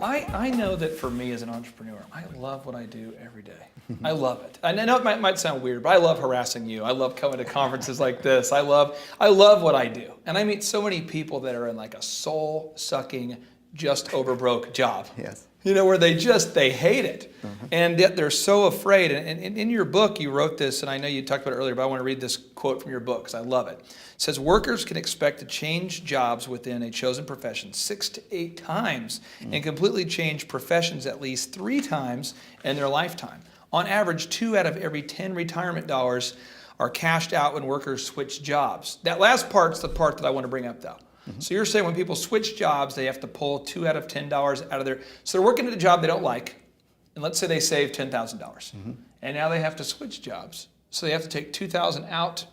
I know that for me as an entrepreneur, I love what I do every day. I love it. I know it might sound weird, but I love harassing you. I love coming to conferences like this. I love what I do. And I meet so many people that are in like a soul-sucking, just over broke job. Yes. You know, where they hate it. And yet they're so afraid. And in your book, you wrote this, and I know you talked about it earlier, but I want to read this quote from your book because I love it. It says, workers can expect to change jobs within a chosen profession 6 to 8 times and completely change professions at least 3 times in their lifetime. On average, 2 out of every 10 retirement dollars are cashed out when workers switch jobs. That last part's the part that I want to bring up, though. So you're saying when people switch jobs, they have to pull 2 out of $10 out of their, so they're working at a job they don't like, and let's say they save $10,000, and now they have to switch jobs. So they have to take $2,000 out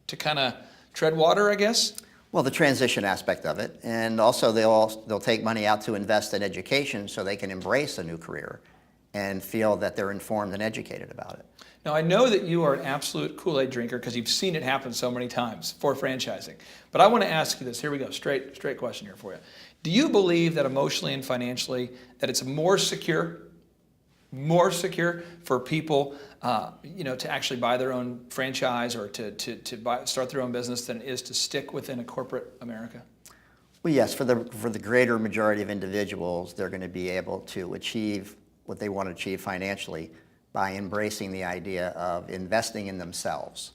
to kind of tread water, I guess? Well, the transition aspect of it, and also they'll take money out to invest in education so they can embrace a new career and feel that they're informed and educated about it. Now, I know that you are an absolute Kool-Aid drinker because you've seen it happen so many times for franchising. But I want to ask you this. Here we go. Straight question here for you. Do you believe that emotionally and financially that it's more secure for people, to actually buy their own franchise or to start their own business than it is to stick within a corporate America? Well, yes, for the greater majority of individuals, they're going to be able to achieve what they want to achieve financially by embracing the idea of investing in themselves.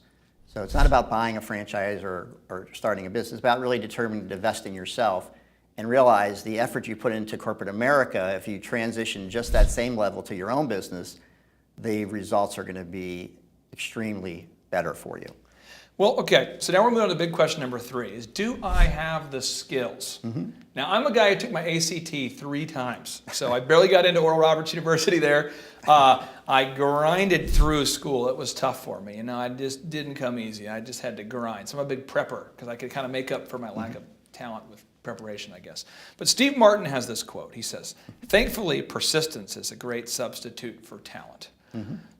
So it's not about buying a franchise or starting a business, it's about really determining to invest in yourself and realize the effort you put into corporate America, if you transition just that same level to your own business, the results are going to be extremely better for you. Well, okay, so now we're moving on to big question number 3, is do I have the skills? Now, I'm a guy who took my ACT 3 times, so I barely got into Oral Roberts University there. I grinded through school. It was tough for me, and I just didn't come easy. I just had to grind. So I'm a big prepper because I could kind of make up for my lack of talent with preparation, I guess. But Steve Martin has this quote. He says, thankfully, persistence is a great substitute for talent.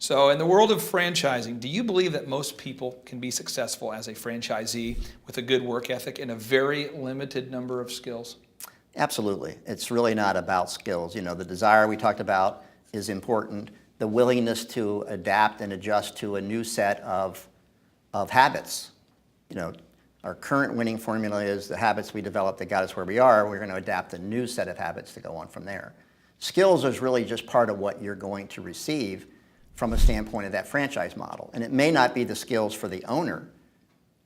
So in the world of franchising, do you believe that most people can be successful as a franchisee with a good work ethic and a very limited number of skills? Absolutely. It's really not about skills. You know, the desire we talked about is important. The willingness to adapt and adjust to a new set of habits. You know, our current winning formula is the habits we developed that got us where we are. We're going to adapt a new set of habits to go on from there. Skills is really just part of what you're going to receive from a standpoint of that franchise model. And it may not be the skills for the owner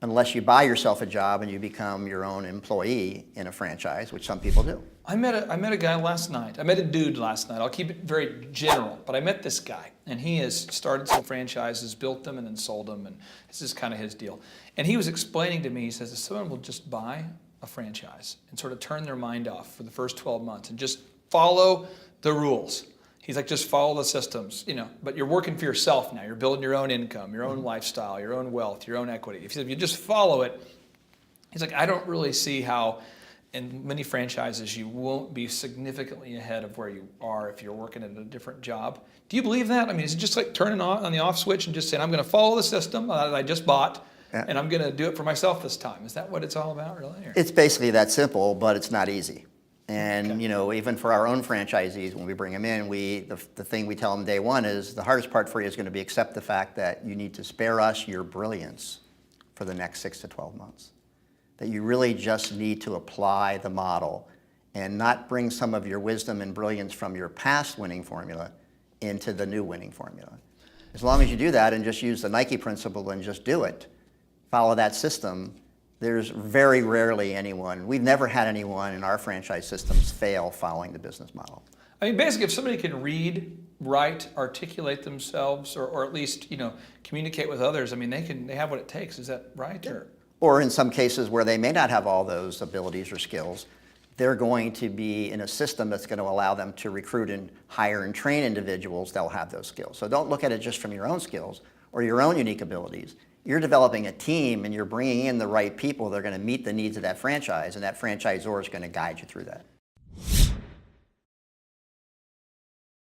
unless you buy yourself a job and you become your own employee in a franchise, which some people do. I met a guy last night. I met a dude last night. I'll keep it very general, but I met this guy, and he has started some franchises, built them, and then sold them, and this is kind of his deal. And he was explaining to me, he says, if someone will just buy a franchise and sort of turn their mind off for the first 12 months and just follow the rules. He's like, just follow the systems, but you're working for yourself now. You're building your own income, your own lifestyle, your own wealth, your own equity. If you just follow it, he's like, I don't really see how in many franchises you won't be significantly ahead of where you are if you're working at a different job. Do you believe that? I mean, is it just like turning on the off switch and just saying, I'm going to follow the system that I just bought, and I'm going to do it for myself this time? Is that what it's all about, really? Or? It's basically that simple, but it's not easy. And even for our own franchisees, when we bring them in, the thing we tell them day one is the hardest part for you is going to be accept the fact that you need to spare us your brilliance for the next 6 to 12 months. That you really just need to apply the model and not bring some of your wisdom and brilliance from your past winning formula into the new winning formula. As long as you do that and just use the Nike principle and just do it, follow that system, there's very rarely anyone, we've never had anyone in our franchise systems fail following the business model. I mean, basically, if somebody can read, write, articulate themselves, or at least, communicate with others, I mean, they have what it takes. Is that right? Or in some cases where they may not have all those abilities or skills, they're going to be in a system that's going to allow them to recruit and hire and train individuals that will have those skills. So don't look at it just from your own skills or your own unique abilities. You're developing a team and you're bringing in the right people that are going to meet the needs of that franchise, and that franchisor is going to guide you through that.